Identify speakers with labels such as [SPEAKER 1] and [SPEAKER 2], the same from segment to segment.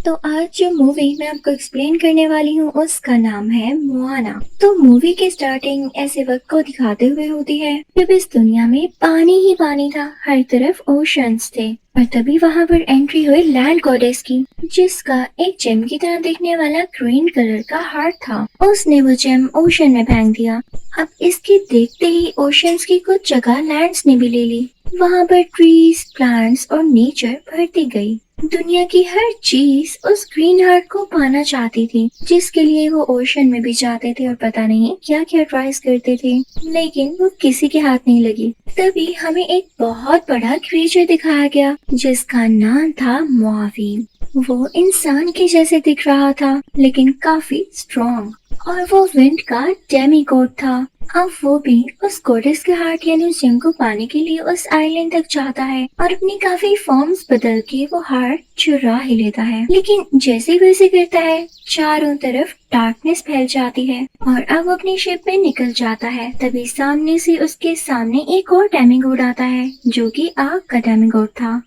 [SPEAKER 1] तो आज जो मूवी मैं आपको एक्सप्लेन करने वाली हूँ उसका नाम है मोआना। तो मूवी की स्टार्टिंग ऐसे वक्त को दिखाते हुए होती है जब इस दुनिया में पानी ही पानी था, हर तरफ ओशंस थे। और तभी वहाँ पर एंट्री हुई लैंड गॉडेस की, जिसका एक जेम की तरह दिखने वाला ग्रीन कलर का हार्ट था। उसने वो जेम ओशन में फेंक दिया। अब इसके देखते ही ओशंस की कुछ जगह लैंड्स ने भी ले ली। वहाँ पर ट्रीज, प्लांट्स और नेचर बढ़ती गई। दुनिया की हर चीज उस ग्रीन हार्ट को पाना चाहती थी, जिसके लिए वो ओशन में भी जाते थे और पता नहीं क्या क्या ट्राइज करते थे, लेकिन वो किसी के हाथ नहीं लगी। तभी हमें एक बहुत बड़ा क्रीचर दिखाया गया जिसका नाम था मुआवी। वो इंसान के जैसे दिख रहा था लेकिन काफी स्ट्रॉन्ग, और वो विंड का डेमी गॉड था। अब वो भी उस गॉडेस के हार्ट यानी उस जेम को पाने के लिए उस आइलैंड तक जाता है और अपनी काफी फॉर्म्स बदल के वो हार्ट चुरा ही लेता है। लेकिन जैसे वैसे करता है, चारों तरफ डार्कनेस फैल जाती है और अब अपनी शिप में निकल जाता है। तभी सामने से उसके सामने एक और डेमिगॉड आता है जो कि आग का डेमिगॉड था।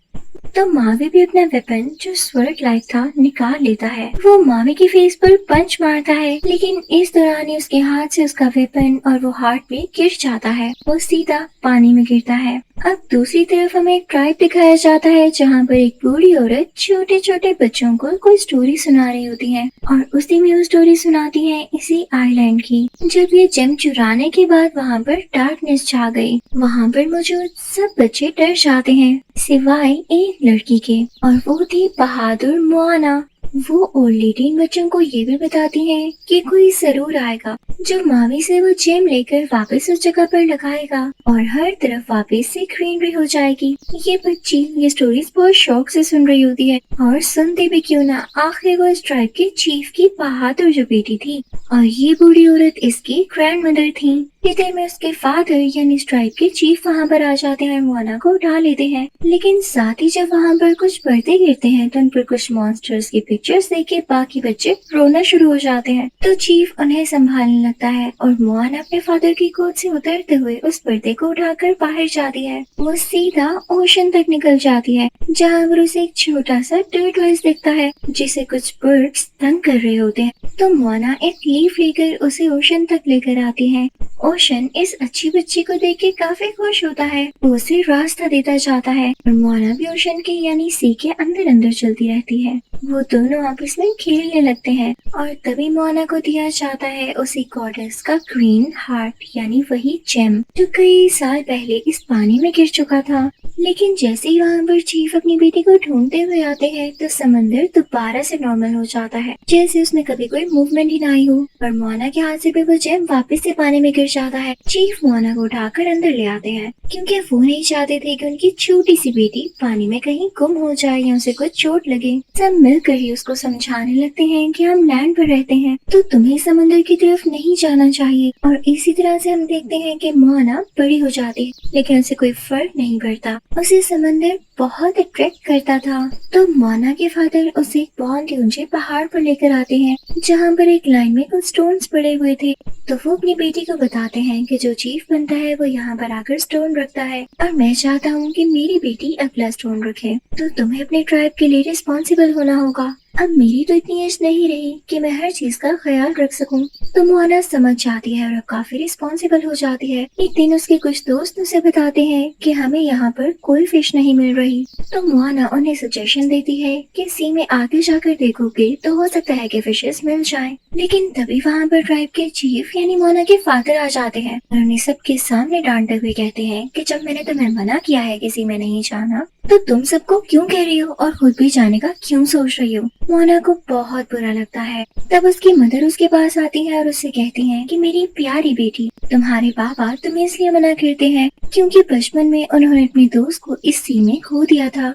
[SPEAKER 1] तो मावी भी अपना वेपन जो स्वर्ड लाइक था निकाल लेता है। वो मावी की फेस पर पंच मारता है, लेकिन इस दौरान ही उसके हाथ से उसका वेपन और वो हार्ट में गिर जाता है। वो सीधा पानी में गिरता है। अब दूसरी तरफ हमें एक ट्राइब दिखाया जाता है जहाँ पर एक बूढ़ी औरत छोटे छोटे बच्चों को कोई स्टोरी सुना रही होती है और उसी में वो स्टोरी सुनाती है इसी आइलैंड की। जब ये जेम चुराने के बाद वहाँ पर डार्कनेस छा गई। वहाँ पर मौजूद सब बच्चे डर जाते हैं सिवाय एक लड़की के, और वो थी बहादुर मोआना। वो ओल्ड लेडी इन बच्चों को ये भी बताती है कि कोई जरूर आएगा जो मावी से वो जेम लेकर वापस उस जगह पर लगाएगा और हर तरफ वापस से ग्रीनरी हो जाएगी। ये बच्ची ये स्टोरीज बहुत शौक से सुन रही होती है, और सुनते भी क्यों ना, आखिर वो इस ट्राइब के चीफ की बहादुर जो बेटी थी, और ये बूढ़ी औरत इसकी ग्रैंड मदर थी। इधर में उसके फादर यानी स्ट्राइक के चीफ वहाँ पर आ जाते हैं, मोना को उठा लेते हैं। लेकिन साथ ही जब वहाँ पर कुछ पर्दे गिरते हैं तो उन पर कुछ मॉन्स्टर्स की पिक्चर्स देख के बाकी बच्चे रोना शुरू हो जाते हैं। तो चीफ उन्हें संभालने लगता है और मोना अपने फादर की गोद से उतरते हुए उस पर्दे को उठाकर बाहर जाती है। वो सीधा ओशन तक निकल जाती है जहाँ पर उसे एक छोटा सा टर्टवाइस दिखता है जिसे कुछ बर्ड्स तंग कर रहे होते हैं। तो मोना एक लीफ लेकर उसे ओशन तक लेकर आती है। ओशन इस अच्छी बच्ची को देख के काफी खुश होता है। वो उसे रास्ता देता जाता है और मोना भी ओशन के यानी सी के अंदर अंदर चलती रहती है। वो दोनों आपस में खेलने लगते हैं और तभी मोना को दिया जाता है उसी गॉडेस का ग्रीन हार्ट यानी वही जेम जो कई साल पहले इस पानी में गिर चुका था। लेकिन जैसे ही वहाँ पर चीफ अपनी बेटी को ढूंढते हुए आते हैं तो समंदर दोबारा से नॉर्मल हो जाता है, जैसे उसमें कभी कोई मूवमेंट ही ना आई हो, और मोना के हाथ से भी वो जेम वापस से पानी में गिर जाता है। चीफ मोना को उठाकर अंदर ले आते हैं क्योंकि वो नहीं चाहते थे कि उनकी छोटी सी बेटी पानी में कहीं गुम हो जाए या उसे कुछ चोट लगे। सब मिलकर ही उसको समझाने लगते हैं कि हम लैंड पर रहते हैं तो तुम्हें समंदर की तरफ नहीं जाना चाहिए। और इसी तरह से हम देखते हैं कि मोना बड़ी हो जाती है लेकिन उसे कोई फर्क नहीं पड़ता, उसे समंदर बहुत अट्रैक्ट करता था। तो मोना के फादर उसे एक बहुत ही ऊंचे पहाड़ पर लेकर आते हैं जहाँ पर एक लाइन में कुछ स्टोन्स पड़े हुए थे। तो वो अपनी बेटी को बताते हैं कि जो चीफ बनता है वो यहाँ पर आकर स्टोन रखता है और मैं चाहता हूँ कि मेरी बेटी अगला स्टोन रखे, तो तुम्हें अपने ट्राइब के लिए रिस्पॉन्सिबल होना होगा। अब मेरी तो इतनी एज नहीं रही कि मैं हर चीज का ख्याल रख सकूं। तो मोना समझ जाती है और अब काफी रिस्पॉन्सिबल हो जाती है। एक दिन उसके कुछ दोस्त उसे बताते हैं कि हमें यहाँ पर कोई फिश नहीं मिल रही। तो मोना उन्हें सजेशन देती है कि सी में आगे जाकर देखोगे तो हो सकता है कि फिशेस मिल जाएं। लेकिन तभी वहाँ पर ट्राइब के चीफ यानी मोना के फादर आ जाते हैं और उन्हें सबके सामने डांटते हुए कहते हैं कि जब मैंने तुम्हें मना किया है किसी में नहीं जाना तो तुम सबको क्यों कह रही हो और खुद भी जाने का क्यों सोच रही हो। मोना को बहुत बुरा लगता है। तब उसकी मदर उसके पास आती है और उससे कहती हैं कि मेरी प्यारी बेटी, तुम्हारे पापा तुम्हें इसलिए मना करते हैं क्योंकि बचपन में उन्होंने अपने दोस्त को इस सी में खो दिया था,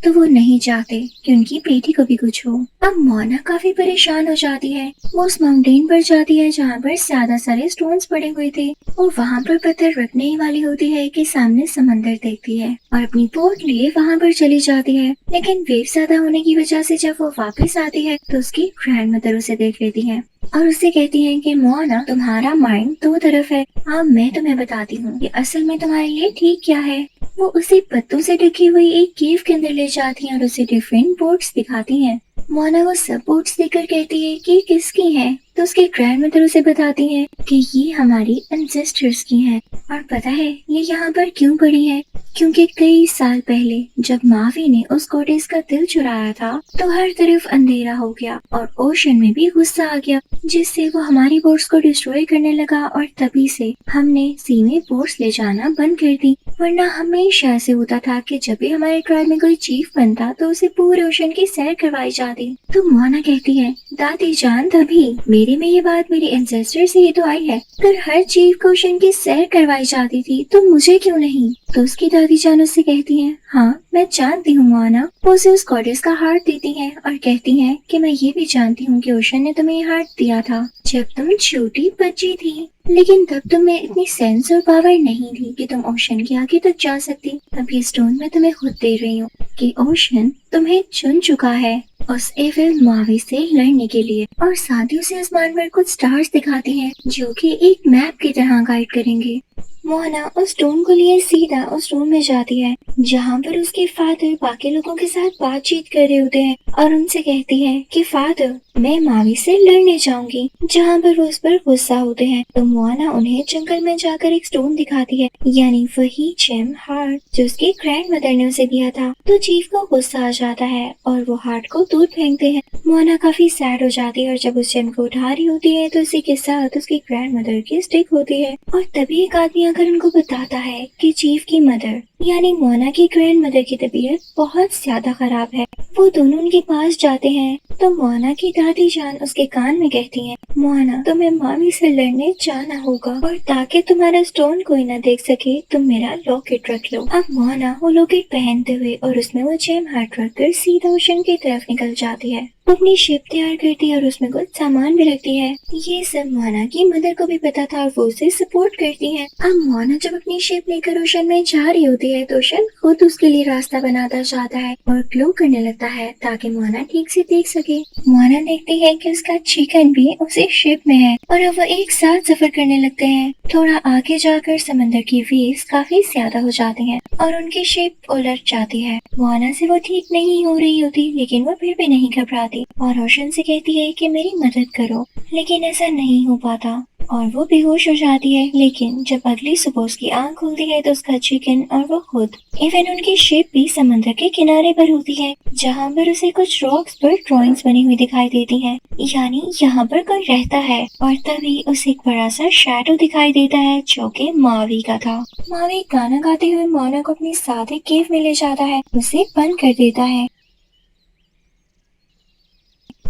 [SPEAKER 1] तो वो नहीं चाहते कि उनकी बेटी को भी कुछ हो। अब मोना काफी परेशान हो जाती है। वो उस माउंटेन पर जाती है जहाँ पर ज्यादा सारे स्टोन्स पड़े हुए थे और वहाँ पर पत्थर रखने ही वाली होती है कि सामने समंदर देखती है और अपनी बोट लिए वहाँ पर चली जाती है। लेकिन वेव ज्यादा होने की वजह से जब वो वापस आती है तो उसकी ग्रैंड मदर उसे देख लेती है और उससे कहती है कि मोना तुम्हारा माइंड दो तरफ है। अब मैं तुम्हें बताती हूँ कि असल में तुम्हारे लिए ठीक क्या है। वो उसे पत्तों से ढकी हुई एक केव के अंदर ले जाती हैं और उसे डिफरेंट बोट्स दिखाती हैं। मोना वो सब बोट्स देखकर कहती है कि ये किसकी है, तो उसके ग्रैंडमदर उसे बताती है कि ये हमारी एंसेस्टर्स की हैं। और पता है ये यहाँ पर क्यों पड़ी है? क्योंकि कई साल पहले जब मावी ने उस गॉडेस का दिल चुराया था तो हर तरफ अंधेरा हो गया और ओशन में भी गुस्सा आ गया, जिससे वो हमारी बोट्स को डिस्ट्रॉय करने लगा और तभी से हमने सी में बोट्स ले जाना बंद कर दी। वरना हमेशा ऐसे होता था कि जब भी हमारे ट्राइब में कोई चीफ बनता तो उसे पूरे ओशन की सैर करवाई जाती। तो मोना कहती है, दादी जान तभी मेरे में ये बात मेरे एंसेस्टर से ही तो आई है। अगर हर चीफ को ओशन की सैर करवाई जाती थी तो मुझे क्यों नहीं? तो उसकी दादी जान उससे कहती है, हाँ मैं जानती हूँ मोना। वो उसे उस गॉडेस का हार्ट देती है और कहती है कि मैं ये भी जानती हूँ कि ओशन ने तुम्हें ये हार्ट दिया था जब तुम छोटी बच्ची थी, लेकिन तब तुम्हें इतनी सेंस और पावर नहीं थी कि तुम ओशन के आगे तक जा सकती। अब ये स्टोन मैं तुम्हें खुद दे रही हूँ कि ओशन तुम्हें चुन चुका है उस एविल मावी से लड़ने के लिए। और साथ ही उसे आसमान पर कुछ स्टार्स दिखाती है जो कि एक मैप की तरह गाइड करेंगे। मोना उस स्टोन को लिए सीधा उस रूम में जाती है जहाँ पर उसके फादर बाकी लोगों के साथ बातचीत कर रहे होते हैं और उनसे कहती है कि फादर मैं मावी से लड़ने जाऊंगी, जहाँ पर वो उस पर गुस्सा होते हैं। तो मोना उन्हें जंगल में जाकर एक स्टोन दिखाती है, यानी वही जेम हार्ट जो उसकी ग्रैंडमदर ने उसे दिया था। तो चीफ को गुस्सा आ जाता है और वो हार्ट को दूर फेंकते हैं। मोना काफी सैड हो जाती है और जब उस जेम को उठा रही होती है तो उसी के साथ उसकी ग्रैंडमदर की स्टिक होती है और तभी एक आदमी आकर उनको बताता है कि चीफ की मदर यानी मोना की ग्रैंडमदर की तबीयत बहुत ज्यादा खराब है। वो दोनों उनके पास जाते हैं तो मोना की दादी जान उसके कान में कहती है, मोना तुम्हें मामी से लड़ने जाना होगा और ताकि तुम्हारा स्टोन कोई ना देख सके तुम मेरा लॉकेट रख लो। अब मोना वो लॉकेट पहनते हुए और उसमें वो जेम हार्ट रखकर सीधा ओशन की तरफ निकल जाती है। अपनी शिप तैयार करती है और उसमें कुछ सामान भी रखती है। ये सब मोना की मदर को भी पता था और वो उसे सपोर्ट करती है। अब मोना जब अपनी शिप लेकर ओशन में जा रही होती है तो ओशन खुद उसके लिए रास्ता बनाता जाता है और ग्लो करने लगता है ताकि मोना ठीक से देख सके। मोना देखती है कि उसका चिकन भी उसी शिप में है और अब वो एक साथ सफर करने लगते हैं। थोड़ा आगे जाकर समंदर की वेव्स काफी ज्यादा हो जाती हैं और उनकी शिप उलट जाती है। मोना से वो ठीक नहीं हो रही होती लेकिन वो फिर भी नहीं घबराती और ओशन से कहती है कि मेरी मदद करो, लेकिन ऐसा नहीं हो पाता और वो बेहोश हो जाती है। लेकिन जब अगली सुबह उसकी आंख खुलती है तो उसका चिकन और वो खुद इवन उनकी शिप भी समंदर के किनारे पर होती है जहाँ पर उसे कुछ रॉक्स पर ड्राइंग्स बनी हुई दिखाई देती हैं, यानी यहाँ पर कोई रहता है। और तभी उसे एक बड़ा सा शैडो दिखाई देता है जो कि मावी का था। मावी गाना गाते हुए मोना को अपनी सादे केव में ले जाता है, उसे बंद कर देता है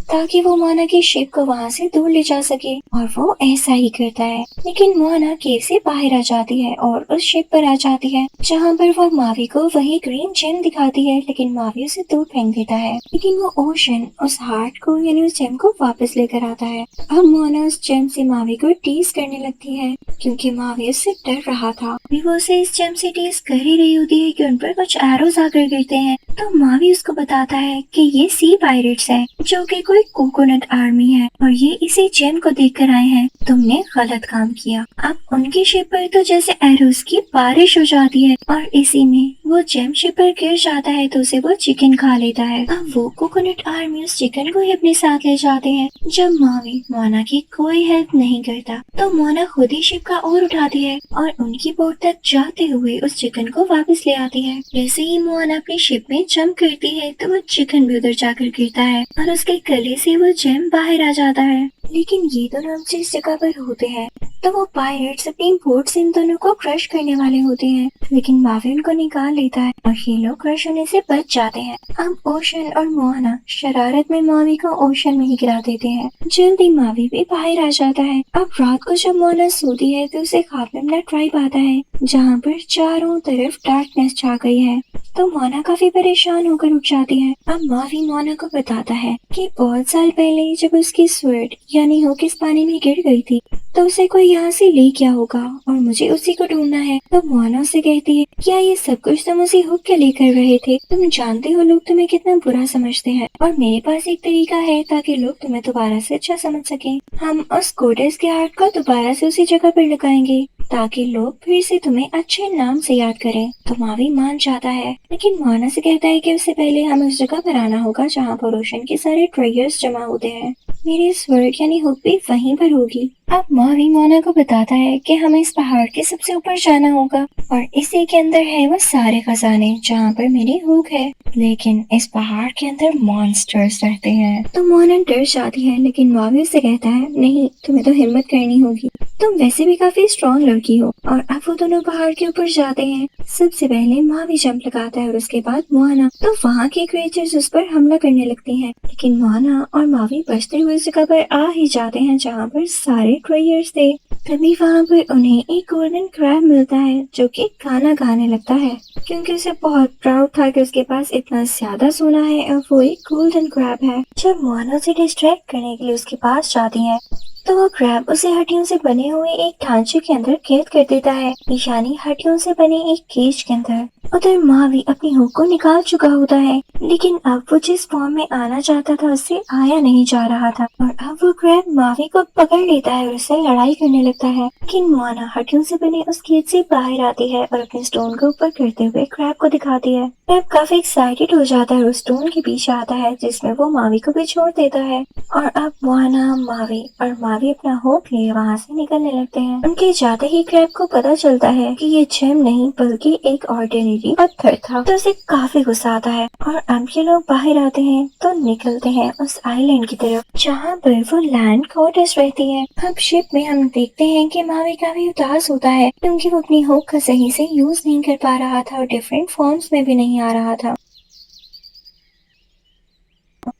[SPEAKER 1] ताकि वो मोना की शिप को वहाँ से दूर ले जा सके और वो ऐसा ही करता है। लेकिन मोना केव से बाहर आ जाती है और उस शिप पर आ जाती है जहाँ पर वो मावी को वही ग्रीन जेम दिखाती है, लेकिन मावी उसे दूर फेंक देता है। लेकिन वो ओशन उस हार्ट को यानी उस जेम को वापस लेकर आता है। अब मोना उस जेम से मावी को टीज करने लगती है क्योंकि मावी उससे डर रहा था। वो उसे इस जेम से टीज कर ही रही होती है कि उन पर कुछ एरोज आकर गिरते हैं। तो मावी उसको बताता है कि ये सी पायरेट्स है जो कि कोई कोकोनट आर्मी है और ये इसी जेम को देखकर आए हैं। तुमने गलत काम किया। अब उनकी शिप पर तो जैसे एरोस की बारिश हो जाती है और इसी में वो जेम शिप पर गिर जाता है तो उसे वो चिकन खा लेता है। अब वो कोकोनट आर्मी उस चिकन को ही अपने साथ ले जाते हैं। जब मावी मोना की कोई हेल्प नहीं करता तो मोना खुद ही शिप का ओर उठाती है और उनकी बोट तक जाते हुए उस चिकन को वापस ले आती है। जैसे ही मोना अपनी शिप में जंप करती है तो वो चिकन भी उधर जाकर गिरता है और उसके गले से वो जेम बाहर आ जाता है। लेकिन ये दोनों जिस जगह पर होते हैं तो वो पायरेट्स अपनी बोट से इन दोनों को क्रश करने वाले होते हैं, लेकिन मावी उनको निकाल लेता है और ये लोग क्रश होने से बच जाते हैं। अब ओशन और मोहना शरारत में मावी को ओशन में ही गिरा देते हैं। जल्दी मावी भी बाहर आ जाता है। अब रात को जब मोहना सोती है तो उसे ख्वाब में अपना ट्राइब आता है जहाँ पर चारों तरफ डार्कनेस छा गई है। तो मोना काफी परेशान होकर उठ जाती है। अब मावी मोना को बताता है कि बहुत साल पहले जब उसकी स्वर्ड यानी होकिस पानी में गिर गई थी तो उसे कोई यहाँ से ले गया होगा और मुझे उसी को ढूंढना है। तो मोना उसे कहती है, क्या ये सब कुछ तुम उसी हुक के लिए कर रहे थे? तुम जानते हो लोग तुम्हें कितना बुरा समझते हैं और मेरे पास एक तरीका है ताकि लोग तुम्हें दोबारा से अच्छा समझ सके। हम उस गोडेस के हार्ट को दोबारा से उसी जगह पर लगाएंगे। ताकि लोग फिर से तुम्हें अच्छे नाम से याद करें। तो मावी मान जाता है, लेकिन मोना से कहता है कि उससे पहले हमें उस जगह पर आना होगा जहाँ पर ओशन के सारे ट्रेजर्स जमा होते हैं। मेरी स्वर्ग यानी हुक भी वहीं पर होगी। अब मावी मोना को बताता है कि हमें इस पहाड़ के सबसे ऊपर जाना होगा और इसी के अंदर है वो सारे खजाने जहाँ पर मेरी हुक है। लेकिन इस पहाड़ के अंदर मॉन्स्टर्स रहते हैं। तो मोना डर जाती है, लेकिन मावी उससे कहता है नहीं, तुम्हें तो हिम्मत करनी होगी, तुम वैसे भी काफी स्ट्रॉन्ग लड़की हो। और अब वो दोनों पहाड़ के ऊपर जाते हैं। सबसे पहले मावी जंप लगाता है और उसके बाद मोना। तो वहाँ के क्रिएचर्स उस पर हमला करने लगते हैं, लेकिन मोना और मावी बचते हुए उस जगह पर आ ही जाते हैं जहाँ पर सारे ट्रेजर्स थे। तभी वहाँ पर उन्हें एक गोल्डन क्रैब मिलता है जो कि गाना गाने लगता है, क्योंकि उसे बहुत प्राउड था कि उसके पास इतना ज्यादा सोना है और वो एक गोल्डन क्रैब है। जब मोना उसे डिस्ट्रैक्ट करने के लिए उसके पास जाती है तो वो क्रैब उसे हड्डियों से बने हुए एक ढांचे के अंदर कैद कर देता है, यानी हड्डियों से बने एक केज के अंदर। उधर मावी अपनी हुक को निकाल चुका होता है, लेकिन अब वो जिस फॉर्म में आना चाहता था उससे आया नहीं जा रहा था। और अब वो क्रैब मावी को पकड़ लेता है और उससे लड़ाई करने लगता है, लेकिन मोना हड्डियों से बने उस केज से बाहर आती है और अपने स्टोन को ऊपर करते हुए क्रैब को दिखाती है। क्रैब काफी एक्साइटेड हो जाता है और स्टोन के पीछे आता है जिसमें वो मावी को भी छोड़ देता है। और अब मोना, मावी और मावी अपना होप लिए वहाँ से निकलने लगते हैं। उनके जाते ही क्रैब को पता चलता है कि ये जेम नहीं बल्कि एक ऑर्डिनरी पत्थर था। तो उसे काफी गुस्सा आता है और अब ये लोग बाहर आते हैं तो निकलते हैं उस आइलैंड की तरफ जहाँ पर वो लैंड गॉडेस रहती है। अब शिप में हम देखते हैं कि मावी काफी उदास होता है क्योंकि वो अपनी होप का सही से यूज नहीं कर पा रहा था और डिफरेंट फॉर्म्स में भी नहीं आ रहा था।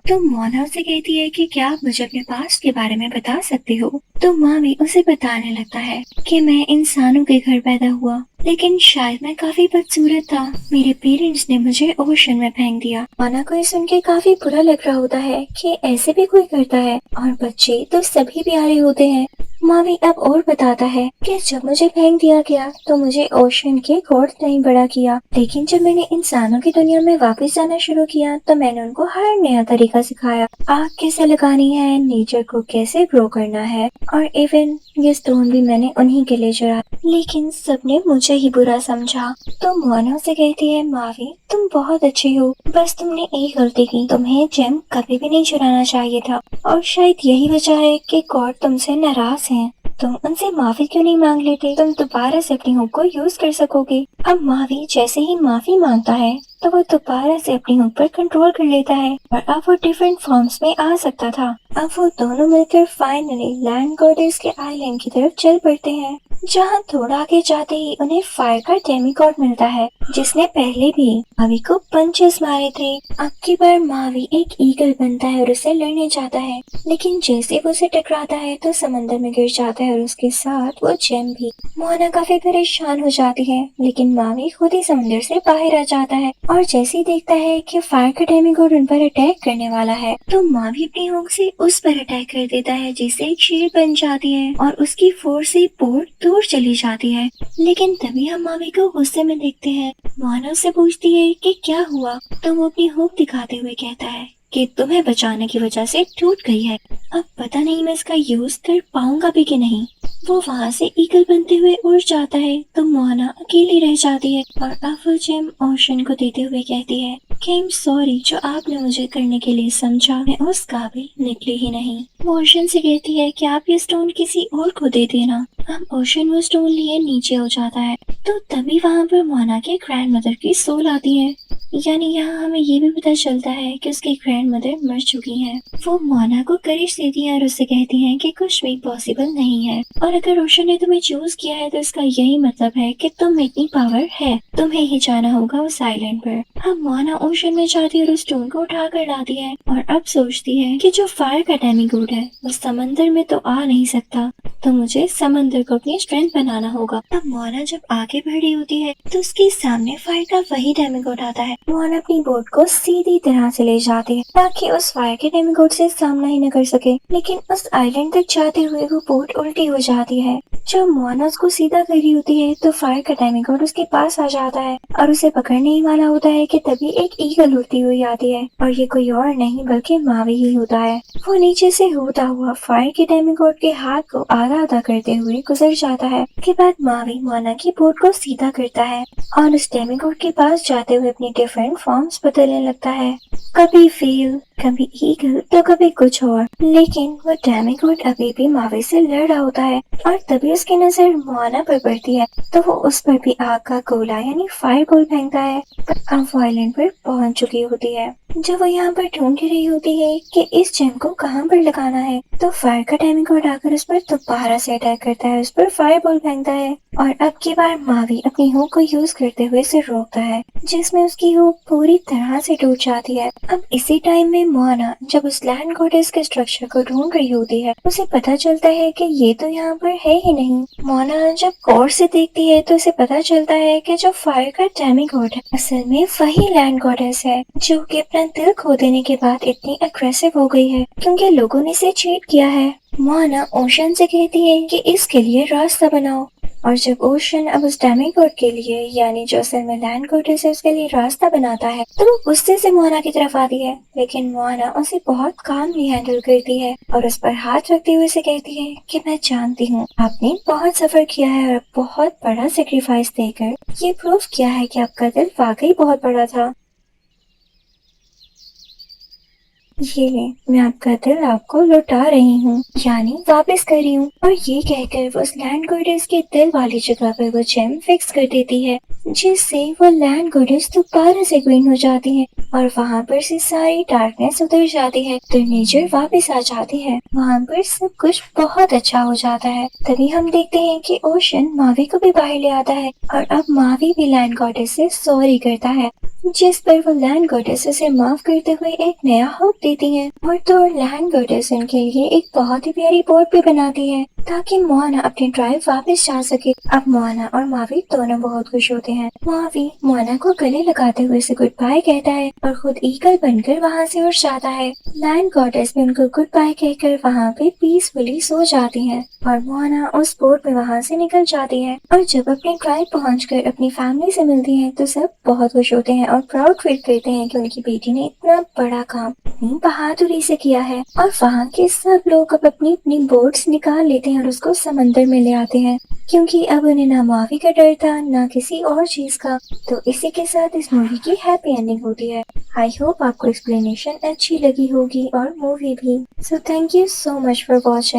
[SPEAKER 1] तो मोना उसे कहती है कि क्या आप मुझे अपने पास्ट के बारे में बता सकते हो। तो मावी उसे बताने लगता है कि मैं इंसानों के घर पैदा हुआ, लेकिन शायद मैं काफी बदसूरत था। मेरे पेरेंट्स ने मुझे ओशन में फेंक दिया। मोना को ये सुन के काफी बुरा लग रहा होता है कि ऐसे भी कोई करता है, और बच्चे तो सभी प्यारे होते हैं। मावी अब और बताता है कि जब मुझे फेंक दिया गया तो मुझे ओशन के गॉड ने बड़ा किया, लेकिन जब मैंने इंसानों की दुनिया में वापस जाना शुरू किया तो मैंने उनको हर नया तरीका सिखाया। आग कैसे लगानी है, नेचर को कैसे ग्रो करना है, और इवन ये स्टोन भी मैंने उन्हीं के लिए चुरा, लेकिन सबने मुझे ही बुरा समझा। तो मोना से कहती है मावी तुम बहुत अच्छी हो, बस तुमने एक गलती की, तुम्हें जेम कभी भी नहीं चुराना चाहिए था, और शायद यही वजह है कि गॉड तुमसे नाराज हैं। तुम उनसे माफी क्यों नहीं मांग लेते, तुम दोबारा से अपनी हुक को यूज कर सकोगे। अब मावी जैसे ही माफी मांगता है तो वो दोबारा से अपनी हुक पर कंट्रोल कर लेता है और अब वो डिफरेंट फॉर्म्स में आ सकता था। अब वो दोनों मिलकर फाइनली लैंड गॉडेस के आइलैंड की तरफ चल पड़ते हैं, जहाँ थोड़ा आगे जाते ही उन्हें फायर का डेमिगॉड मिलता है जिसने पहले भी मावी को पंचेस मारे थे। अब की बार मावी एक ईगल बनता है और उससे लड़ने जाता है, लेकिन जैसे वो उसे टकराता है तो समंदर में गिर जाता है और उसके साथ वो जेम भी। मोना काफी परेशान हो जाती है, लेकिन मावी खुद ही समंदर से बाहर आ जाता है और जैसे ही देखता है कि फायर का डेमिगॉड उन पर अटैक करने वाला है तो मावी अपनी हुक से उस पर अटैक कर देता है, जिससे एक शील्ड बन जाती है और उसकी फोर्स से बोट दूर चली जाती है। लेकिन तभी हम मावी को गुस्से में देखते हैं। मोना उससे पूछती है कि क्या हुआ, तो वो अपनी हुक दिखाते हुए कहता है कि तुम्हें बचाने की वजह से टूट गई है, अब पता नहीं मैं इसका यूज कर पाऊंगा भी कि नहीं। वो वहाँ से ईगल बनते हुए उड़ जाता है तो मोना अकेली रह जाती है और अब वो जेम ओशन को देते हुए कहती है कि आई एम सॉरी, जो आपने मुझे करने के लिए समझा मैं उस काबिल निकली ही नहीं। वो ओशन से कहती है कि आप ये स्टोन किसी और को दे देना। अब ओशन वो स्टोन लिए नीचे हो जाता है तो तभी वहाँ पर मोना के ग्रैंड मदर की सोल आती है, यानी यहाँ हमें ये भी पता चलता है कि उसकी ग्रैंड मदर मर चुकी हैं। वो मोना को करिश देती है और उससे कहती हैं कि कुछ भी पॉसिबल नहीं है, और अगर रोशन ने तुम्हें चूज किया है तो इसका यही मतलब है कि तुम में इतनी पावर है, तुम्हें ही जाना होगा उस आइलैंड पर। अब मोना ओशन में जाती है और उस स्टोन को उठा कर लाती है और अब सोचती है कि जो फायर का डेमिगॉड है वो समंदर में तो आ नहीं सकता, तो मुझे समंदर को अपनी स्ट्रेंथ बनाना होगा। अब मोना जब आगे बढ़ रही होती है तो उसके सामने फायर का वही डेमिगॉड आता है। मोना अपनी बोट को सीधी तरह से ले जाती है ताकि उस फायर के डेमिगॉड से सामना ही न कर सके, लेकिन उस आइलैंड तक जाते हुए वो बोट उल्टी हो जाती है। जब मोना उसको सीधा कर रही होती है तो फायर का डेमिगॉड उसके पास आ जाता है और उसे पकड़ने ही वाला होता है कि तभी एक ईगल उड़ती हुई आती है, और ये कोई और नहीं बल्कि मावी ही होता है। वो नीचे से होता हुआ फायर के डेमिगॉड के हाथ को आग किरदार अदा करते हुए गुजर जाता है। के बाद मावी मोना की बोट को सीधा करता है और उस डेमिगॉड के पास जाते हुए अपनी डिफरेंट फॉर्म्स बदलने लगता है, कभी फील, कभी ईगल तो कभी कुछ और। लेकिन वो डेमिगॉड अभी भी मावी से लड़ रहा होता है और तभी उसकी नजर मोना पर पड़ती है तो वो उस पर भी आग का गोला यानी फायर बॉल फेंकता है। पर अब वो आइलैंड पर पहुंच चुकी होती है। जब वो यहाँ पर ढूंढ रही होती है कि इस जेम को कहाँ पर लगाना है तो फायर का डेमिगॉड आकर उस पर दोबारा से अटैक करता है, उस पर फायर बॉल फेंकता है और अब की बार मावी अपनी हुक को यूज करते हुए इसे रोकता है, जिसमें उसकी हुक पूरी तरह से टूट जाती है। अब इसी टाइम में मोना जब उस लैंड गॉडेस के स्ट्रक्चर को ढूंढ रही होती है उसे पता चलता है कि ये तो यहाँ पर है ही नहीं। मोना जब गौर से देखती है तो उसे पता चलता है कि जो फायर का डेमिगॉड है असल में वही लैंड गॉडेस है, जो कि अपना दिल खो देने के बाद इतनी अग्रेसिव हो गई है क्योंकि लोगों ने इसे चीट किया है। मोना ओशन से कहती है कि इसके लिए रास्ता बनाओ और जब ओशन अब उस डेमिगॉड के लिए यानी जो असल में लैंड गॉडेस है उसके लिए रास्ता बनाता है तो वो गुस्से से मोना की तरफ आती है, लेकिन मोना उसे बहुत कामली हैंडल करती है और उस पर हाथ रखते हुए उसे कहती है कि मैं जानती हूँ आपने बहुत सफर किया है और बहुत बड़ा सेक्रीफाइस देकर ये प्रूव किया है कि आपका दिल वाकई बहुत बड़ा था। ये ले, मैं आपका दिल आपको लौटा रही हूँ यानी वापस कर रही हूँ। और ये कहकर वो उस लैंड गॉडेस के दिल वाली जगह पर वो जेम फिक्स कर देती है, जिससे वो लैंड गॉडेस दोबारा से ग्रीन हो जाती है और वहाँ पर से सारी डार्कनेस उतर जाती है तो नेचर वापस आ जाती है। वहाँ पर सब कुछ बहुत अच्छा हो जाता है। तभी हम देखते हैं कि ओशन मावी को भी बाहर ले आता है और अब मावी भी लैंड गॉडेस से सॉरी करता है, जिस पर वो लैंड गॉडेस उसे माफ करते हुए एक नया होप देती है और तो लैंड गॉडेस उनके लिए एक बहुत ही प्यारी बोट भी बनाती है ताकि मोना अपनी ड्राइव वापस जा सके। अब मोना और मावी दोनों बहुत खुश होते हैं। मावी मोना को गले लगाते हुए उसे गुड बाय कहता है और खुद ईगल बनकर वहाँ से उड़ जाता है। लैंड गॉडेस भी उनको गुड बाय कहकर वहाँ पे पीसफुली सो जाती है और मोना उस बोट में वहाँ से निकल जाती है और जब अपनी ड्राइव पहुँचकर अपनी फैमिली से मिलती है तो सब बहुत खुश होते हैं और प्राउड फील करते हैं कि उनकी बेटी ने इतना बड़ा काम इतनी बहादुरी से किया है। और वहाँ के सब लोग अब अपनी अपनी बोट्स निकाल लेते हैं और उसको समंदर में ले आते हैं क्योंकि अब उन्हें ना मावी का डर था ना किसी और चीज का। तो इसी के साथ इस मूवी की हैप्पी एंडिंग होती है। आई होप आपको एक्सप्लेनेशन अच्छी लगी होगी और मूवी भी। So thank you so much for watching.